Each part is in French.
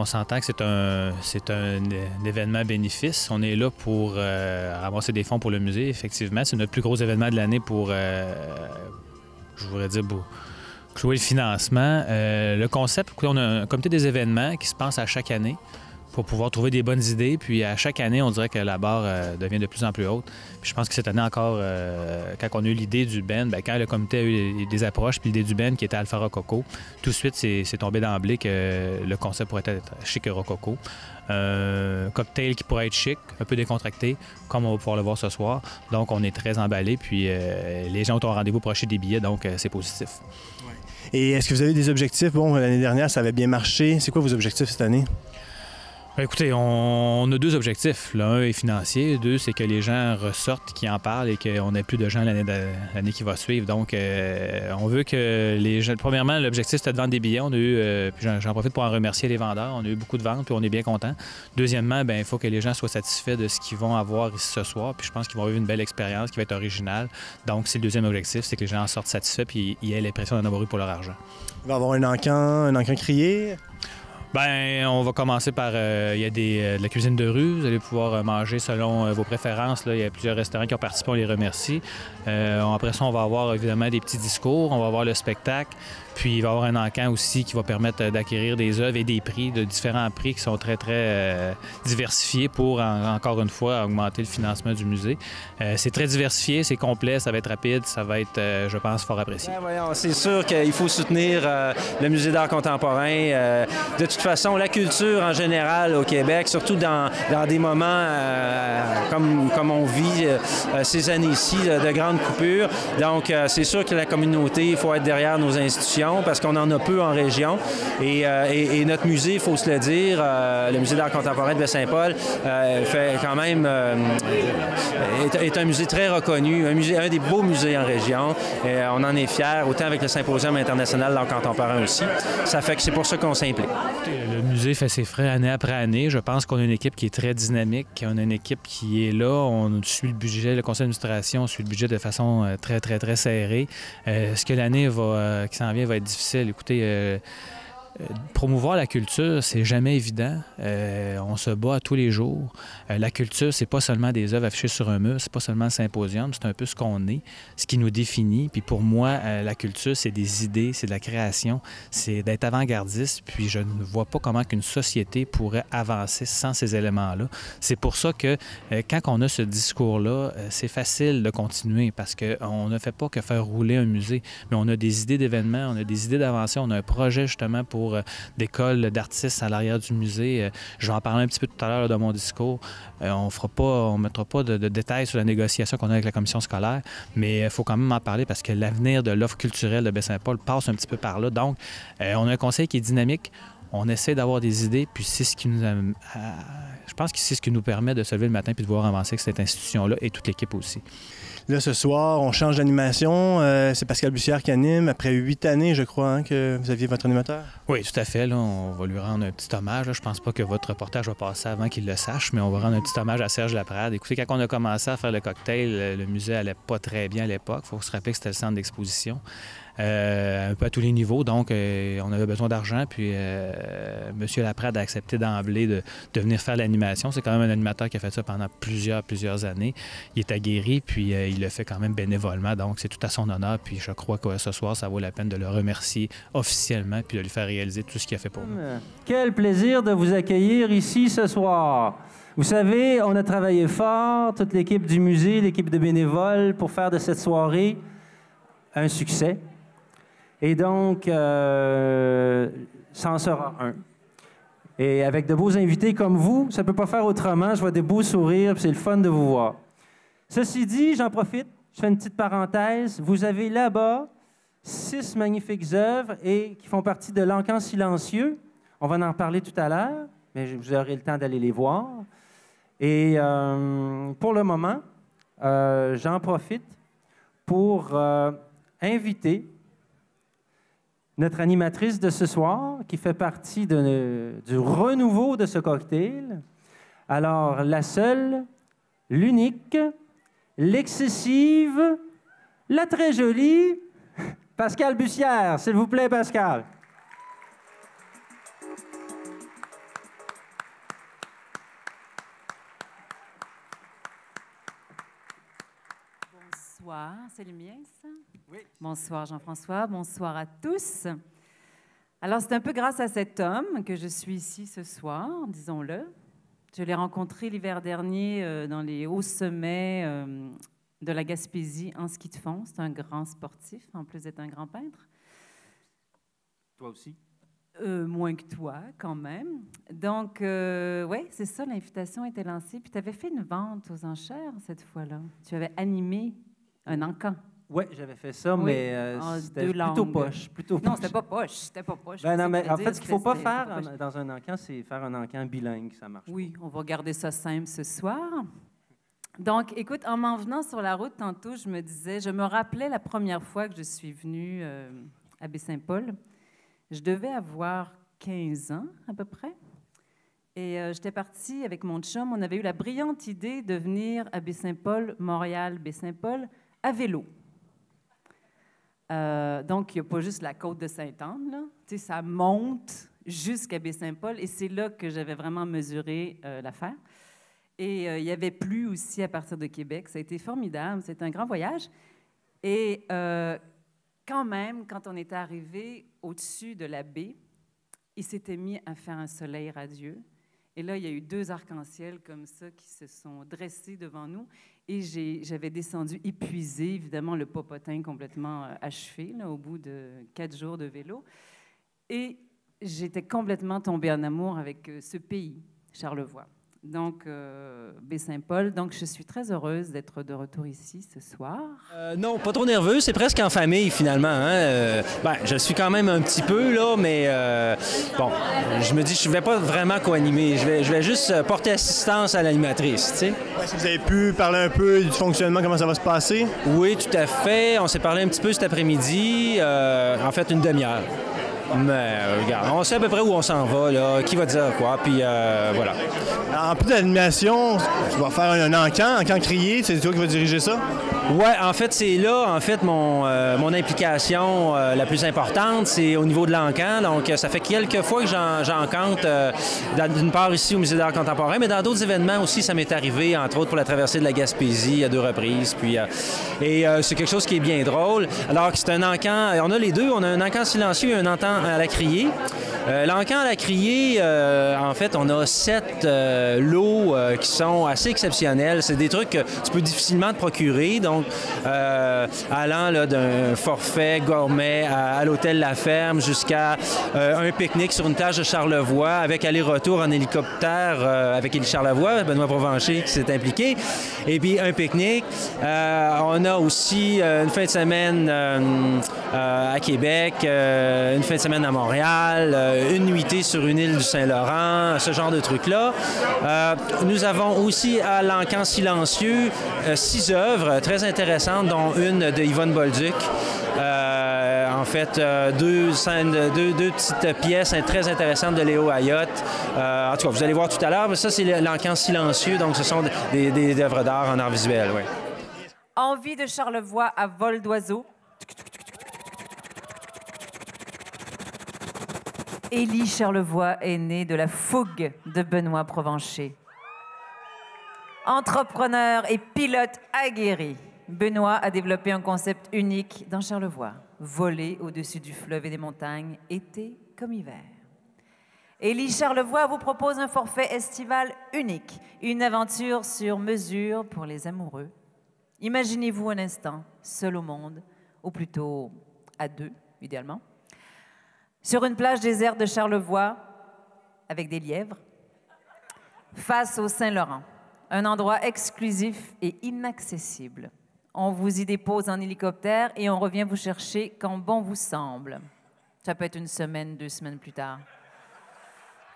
on s'entend que c'est un événement bénéfice. On est là pour ramasser des fonds pour le musée, effectivement. C'est notre plus gros événement de l'année pour, je voudrais dire, pour clouer le financement. Le concept, écoutez, on a un comité des événements qui se pense à chaque année pour pouvoir trouver des bonnes idées. Puis à chaque année, on dirait que la barre devient de plus en plus haute. Puis je pense que cette année encore, quand on a eu l'idée du band, quand le comité a eu des approches, puis l'idée du band qui était Alpha Rococo, tout de suite, c'est tombé d'emblée que le concept pourrait être chic et rococo. Cocktail qui pourrait être chic, un peu décontracté, comme on va pouvoir le voir ce soir. Donc, on est très emballés. Puis les gens ont un rendez-vous pour acheter des billets, donc c'est positif. Ouais. Et est-ce que vous avez des objectifs? Bon, l'année dernière, ça avait bien marché. C'est quoi vos objectifs cette année? Écoutez, on a deux objectifs. L'un est financier, deux, c'est que les gens ressortent, qui en parlent et qu'on ait plus de gens l'année qui va suivre. Donc, on veut que les gens... Premièrement, l'objectif, c'était de vendre des billets. On a eu, puis j'en profite pour en remercier les vendeurs. On a eu beaucoup de ventes, puis on est bien contents. Deuxièmement, il faut que les gens soient satisfaits de ce qu'ils vont avoir ici ce soir. Puis je pense qu'ils vont vivre une belle expérience qui va être originale. Donc, c'est le deuxième objectif, c'est que les gens en sortent satisfaits puis ils aient l'impression d'en avoir eu pour leur argent. Il va y avoir un encan crié. On va commencer par... il y a de la cuisine de rue. Vous allez pouvoir manger selon vos préférences. Là. Il y a plusieurs restaurants qui ont participé, on les remercie. Après ça, on va avoir évidemment des petits discours. On va avoir le spectacle. Puis il va y avoir un encan aussi qui va permettre d'acquérir des œuvres et des prix, de différents prix qui sont très, très diversifiés pour, encore une fois, augmenter le financement du musée. C'est très diversifié, c'est complet, ça va être rapide, ça va être, je pense, fort apprécié. Voyons, c'est sûr qu'il faut soutenir le Musée d'art contemporain. De toute façon, la culture en général au Québec, surtout dans des moments comme on vit ces années-ci, de grandes coupures. Donc, c'est sûr que la communauté, il faut être derrière nos institutions parce qu'on en a peu en région. Et notre musée, il faut se le dire, le Musée d'art contemporain de Baie-Saint-Paul, fait quand même est un musée très reconnu, un des beaux musées en région. Et on en est fiers, autant avec le Symposium international d'art contemporain aussi. Ça fait que c'est pour ça qu'on s'implique. Le musée fait ses frais année après année. Je pense qu'on a une équipe qui est très dynamique. On a une équipe qui est là. On suit le budget, le conseil d'administration suit le budget de façon très, très, très serrée. Ce que l'année qui s'en vient va être difficile. Écoutez, promouvoir la culture, c'est jamais évident. On se bat tous les jours. La culture, c'est pas seulement des œuvres affichées sur un mur, c'est pas seulement le symposium, c'est un peu ce qu'on est, ce qui nous définit. Puis pour moi, la culture, c'est des idées, c'est de la création, c'est d'être avant-gardiste. Puis je ne vois pas comment qu'une société pourrait avancer sans ces éléments-là. C'est pour ça que quand on a ce discours-là, c'est facile de continuer parce qu'on ne fait pas que faire rouler un musée, mais on a des idées d'événements, on a des idées d'avancée, on a un projet justement pour d'école d'artistes à l'arrière du musée. Je vais en parler un petit peu tout à l'heure dans mon discours. On ne mettra pas de détails sur la négociation qu'on a avec la commission scolaire, mais il faut quand même en parler parce que l'avenir de l'offre culturelle de Baie-Saint-Paul passe un petit peu par là. Donc, on a un conseil qui est dynamique. On essaie d'avoir des idées, puis c'est ce qui nous je pense que c'est ce qui nous permet de se lever le matin puis de voir avancer avec cette institution-là et toute l'équipe aussi. Là, ce soir, on change d'animation. C'est Pascal Bussière qui anime. Après 8 années, je crois, que vous aviez votre animateur. Oui, tout à fait. Là, on va lui rendre un petit hommage. Là. Je pense pas que votre reportage va passer avant qu'il le sache, mais on va rendre un petit hommage à Serge Laprade. Écoutez, quand on a commencé à faire le cocktail, le musée allait pas très bien à l'époque. Il faut se rappeler que c'était le centre d'exposition. Un peu à tous les niveaux. Donc, on avait besoin d'argent. Puis, M. Laprade a accepté d'emblée de venir faire l'animation. C'est quand même un animateur qui a fait ça pendant plusieurs années. Il est aguerri, puis il le fait quand même bénévolement. Donc, c'est tout à son honneur. Puis, je crois que ce soir, ça vaut la peine de le remercier officiellement puis de lui faire réaliser tout ce qu'il a fait pour nous. Quel plaisir de vous accueillir ici ce soir. Vous savez, on a travaillé fort, toute l'équipe du musée, l'équipe de bénévoles, pour faire de cette soirée un succès. Et donc, ça en sera un. Et avec de beaux invités comme vous, ça ne peut pas faire autrement. Je vois des beaux sourires, puis c'est le fun de vous voir. Ceci dit, j'en profite, je fais une petite parenthèse. Vous avez là-bas 6 magnifiques œuvres et qui font partie de l'encan silencieux. On va en parler tout à l'heure, mais vous aurez le temps d'aller les voir. Et pour le moment, j'en profite pour inviter notre animatrice de ce soir, qui fait partie du renouveau de ce cocktail. Alors, la seule, l'unique, l'excessive, la très jolie, Pascal Bussière. S'il vous plaît, Pascal. Bonsoir, c'est le mien, ça? Oui. Bonsoir, Jean-François. Bonsoir à tous. Alors, c'est un peu grâce à cet homme que je suis ici ce soir, disons-le. Je l'ai rencontré l'hiver dernier dans les hauts sommets de la Gaspésie en ski de fond. C'est un grand sportif, en plus d'être un grand peintre. Toi aussi? Moins que toi, quand même. Donc, oui, c'est ça, l'invitation était lancée. Puis tu avais fait une vente aux enchères cette fois-là. Tu avais animé un encan. Oui, j'avais fait ça, Oui, mais c'était plutôt poche. Non, c'était pas poche. C'était pas poche. Ben non, mais en fait, ce qu'il ne faut pas C'était faire dans un encan, c'est faire un encan bilingue, ça marche. Oui, on va garder ça simple ce soir. Donc, écoute, en m'en venant sur la route tantôt, je me rappelais la première fois que je suis venue à Baie-Saint-Paul. Je devais avoir 15 ans, à peu près. Et j'étais partie avec mon chum. On avait eu la brillante idée de venir à Baie-Saint-Paul, Montréal, Baie-Saint-Paul, à vélo. Donc, il n'y a pas juste la côte de Sainte-Anne, là. Tu sais, ça monte jusqu'à Baie-Saint-Paul. Et c'est là que j'avais vraiment mesuré l'affaire. Et il y avait plu aussi à partir de Québec. Ça a été formidable. C'était un grand voyage. Et quand même, quand on était arrivé au-dessus de la baie, il s'était mis à faire un soleil radieux. Et là, il y a eu 2 arcs-en-ciel comme ça qui se sont dressés devant nous. Et j'avais descendu épuisée, évidemment, le popotin complètement achevé, là, au bout de 4 jours de vélo. Et j'étais complètement tombée en amour avec ce pays, Charlevoix. Donc, Baie-Saint-Paul. Donc, je suis très heureuse d'être de retour ici ce soir. Non, pas trop nerveux. C'est presque en famille, finalement. Hein? Je le suis quand même un petit peu, là, mais bon, je me dis, je ne vais pas vraiment co-animer. Je vais juste porter assistance à l'animatrice, tu sais. Est-ce que vous avez pu parler un peu du fonctionnement, comment ça va se passer? Oui, tout à fait. On s'est parlé un petit peu cet après-midi. En fait, une demi-heure. Mais regarde, on sait à peu près où on s'en va, là, qui va dire quoi, puis voilà. Alors, en plus de l'animation, tu vas faire un encan crié, c'est toi qui vas diriger ça? Oui, en fait, c'est là, mon implication la plus importante, c'est au niveau de l'encan. Donc, ça fait quelques fois que j'encante, d'une part ici au Musée d'art contemporain, mais dans d'autres événements aussi, ça m'est arrivé, entre autres pour la traversée de la Gaspésie à 2 reprises. Puis, c'est quelque chose qui est bien drôle. Alors que c'est un encan, on a les deux, on a un encan silencieux et un encan à la criée. L'encan à la criée, en fait, on a 7 lots qui sont assez exceptionnels. C'est des trucs que tu peux difficilement te procurer. Donc, allant là, d'un forfait gourmet à l'hôtel La Ferme jusqu'à un pique-nique sur une plage de Charlevoix avec aller-retour en hélicoptère avec Élie Charlevoix, Benoît Provencher qui s'est impliqué. Et puis, un pique-nique. On a aussi une fin de semaine à Québec, une fin de semaine à Montréal, une nuitée sur une île du Saint-Laurent, ce genre de trucs-là. Nous avons aussi à l'encan silencieux 6 œuvres très intéressantes, dont une de Yvonne Bolduc. En fait, 2 petites pièces très intéressantes de Léo Ayotte. En tout cas, vous allez voir tout à l'heure, mais ça, c'est l'encan silencieux, donc ce sont des œuvres d'art en art visuel, oui. Envie de Charlevoix à vol d'oiseau. Élie Charlevoix est née de la fougue de Benoît Provencher. Entrepreneur et pilote aguerri, Benoît a développé un concept unique dans Charlevoix. Voler au-dessus du fleuve et des montagnes, été comme hiver. Élie Charlevoix vous propose un forfait estival unique, une aventure sur mesure pour les amoureux. Imaginez-vous un instant, seul au monde, ou plutôt à 2, idéalement, sur une plage déserte de Charlevoix, avec des lièvres, face au Saint-Laurent, un endroit exclusif et inaccessible. On vous y dépose en hélicoptère et on revient vous chercher quand bon vous semble. Ça peut être 1 semaine, 2 semaines plus tard.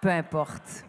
Peu importe.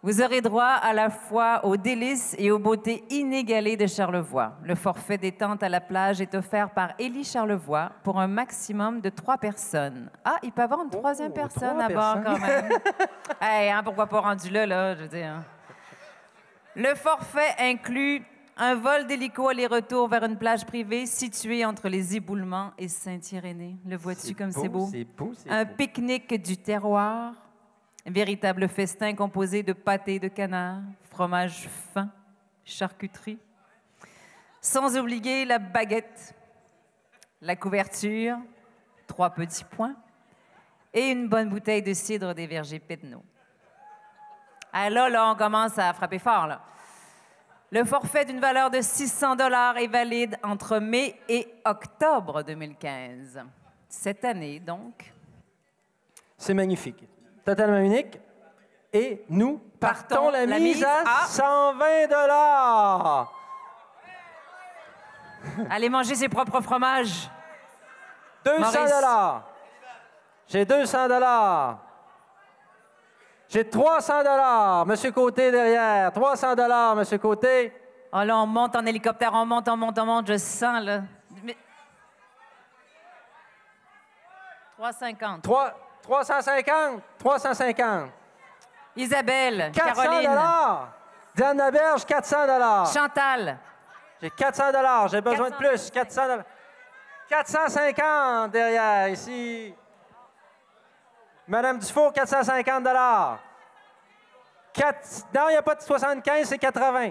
Vous aurez droit à la fois aux délices et aux beautés inégalées de Charlevoix. Le forfait détente à la plage est offert par Élie Charlevoix pour un maximum de 3 personnes. Ah, il peut y avoir une 3e personne à bord quand même. Hey, hein, pourquoi pas rendu là, je veux dire. Le forfait inclut un vol d'hélico aller-retour vers une plage privée située entre les Éboulements et Saint-Irénée. Le vois-tu comme c'est beau? C'est beau, c'est Un beau. pique-nique du terroir. Véritable festin composé de pâté de canard, fromage fin, charcuterie. Sans oublier la baguette, la couverture, 3 petits points et une bonne bouteille de cidre des vergers Pédenot. Alors là, on commence à frapper fort, là. Le forfait d'une valeur de 600 $ est valide entre mai et octobre 2015. Cette année, donc. C'est magnifique. Totalement unique. Et nous partons la mise à 120 $. Allez manger ses propres fromages. 200 $. J'ai 200 $. J'ai 300 $. Monsieur Côté derrière. 300 $, Monsieur Côté. Oh là, on monte en hélicoptère, on monte, je sens, là. Mais... 350. 350. 350. Isabelle, 400 Caroline. $. Diane Laberge, 400 $. Chantal. J'ai 400 $. J'ai besoin de plus. 400 $. 450 derrière, ici. Madame Dufour, 450 $. Non, il n'y a pas de 75, c'est 80.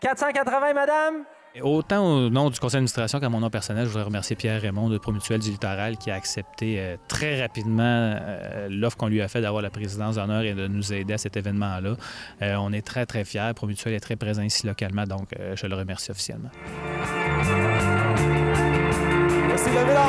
480, madame? Et autant au nom du conseil d'administration qu'à mon nom personnel, je voudrais remercier Pierre Raymond de Promutuelle du Littoral qui a accepté très rapidement l'offre qu'on lui a faite d'avoir la présidence d'honneur et de nous aider à cet événement-là. On est très, très fiers. Promutuelle est très présent ici localement, donc je le remercie officiellement. Merci, levez-la!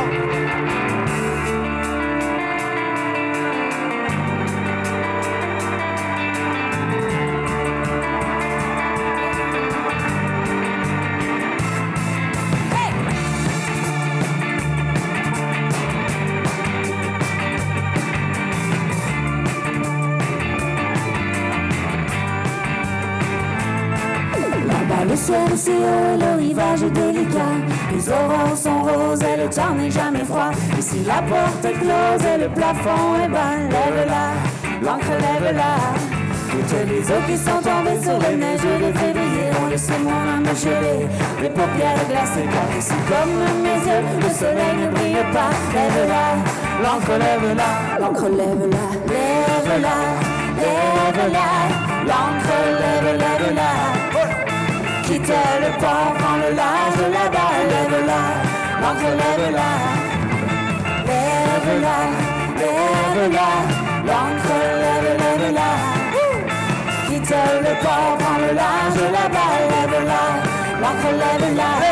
Le ciel est si haut, le rivage est délicat. Les aurores sont roses et le temps n'est jamais froid. Ici la porte est close et le plafond est bas. Lève-la, l'encre lève-la. Toutes les eaux qui sont tombées sur les neiges de février ont laissé mon âme gelée, les paupières glacées. Car ici comme mes yeux, le soleil ne brille pas. Lève-la, l'encre lève-la, l'encre lève-la, lève-la, lève-la, l'encre lève, lève-la. Quitte le port, prends le large là-bas, lève-la, l'encre lève-la, lève-la, lève-la, l'encre lève, lève-la. Quitte le port, prends le large là-bas, lève-la, l'encre lève-la.